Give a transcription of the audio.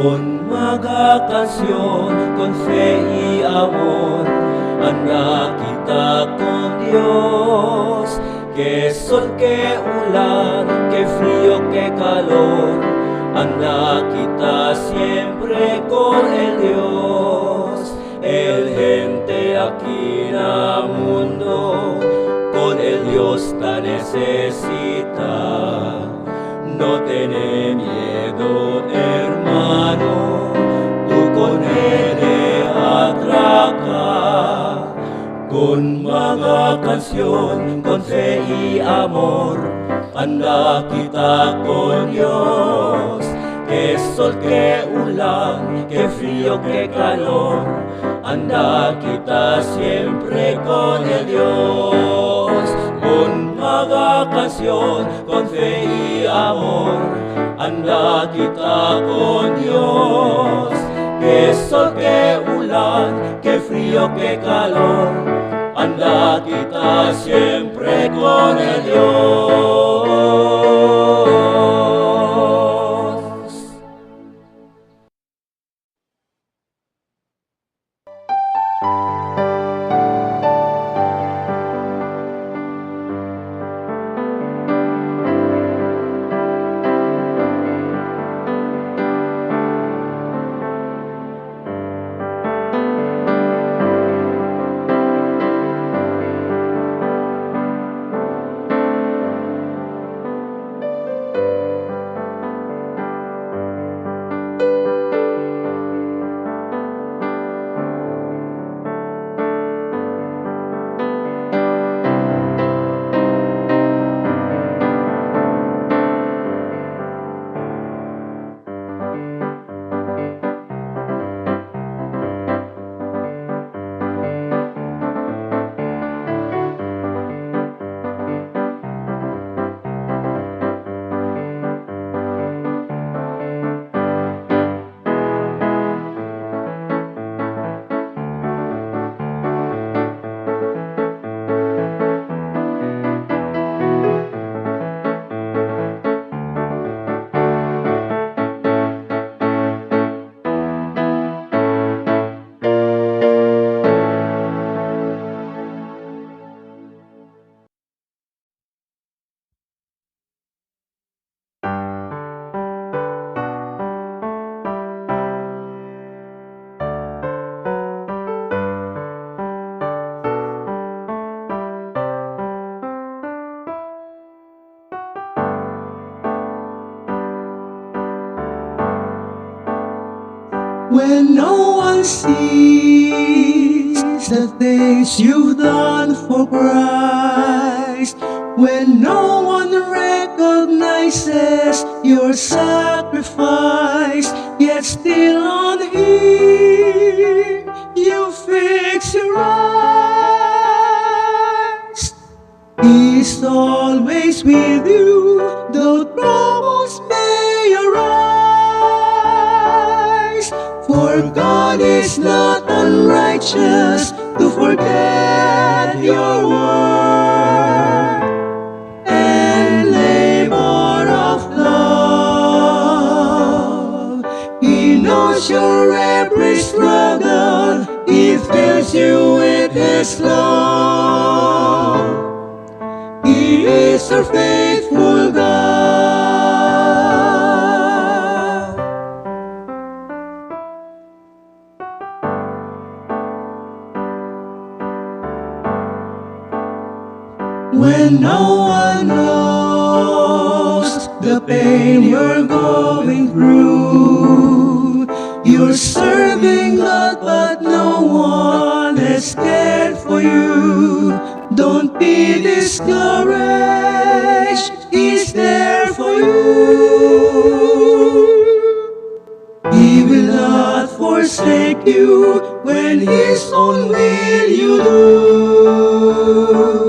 Con Maga, Cancion, con fe y amor, anda kita con Dios. Que sol, que ulan, que frío, que calor, anda kita siempre con el Dios. El gente aquí en el mundo, con el Dios te necesita. No tiene miedo, hermano, tú con él atraca. Con Maga, Cancion, con fe y amor, anda kita con Dios. Que sol, que ulan, que frío, que calor, anda kita siempre con el Dios. Con Maga, Cancion, con fe y amor, anda kita con Dios. Que sol, que ulan, que frío, que calor, anda kita siempre con el Dios. When no one sees the things you've done for Christ, when no one recognizes your sacrifice, yet still on Him you fix your eyes. He's always with you, though troubles may arise. For God is not unrighteous to forget your work and labor of love. He knows your every struggle, He fills you with His love. He is our faithful God. When no one knows the pain you're going through, you're serving God but no one is cared for you. Don't be discouraged, He's there for you. He will not forsake you when His own will you do.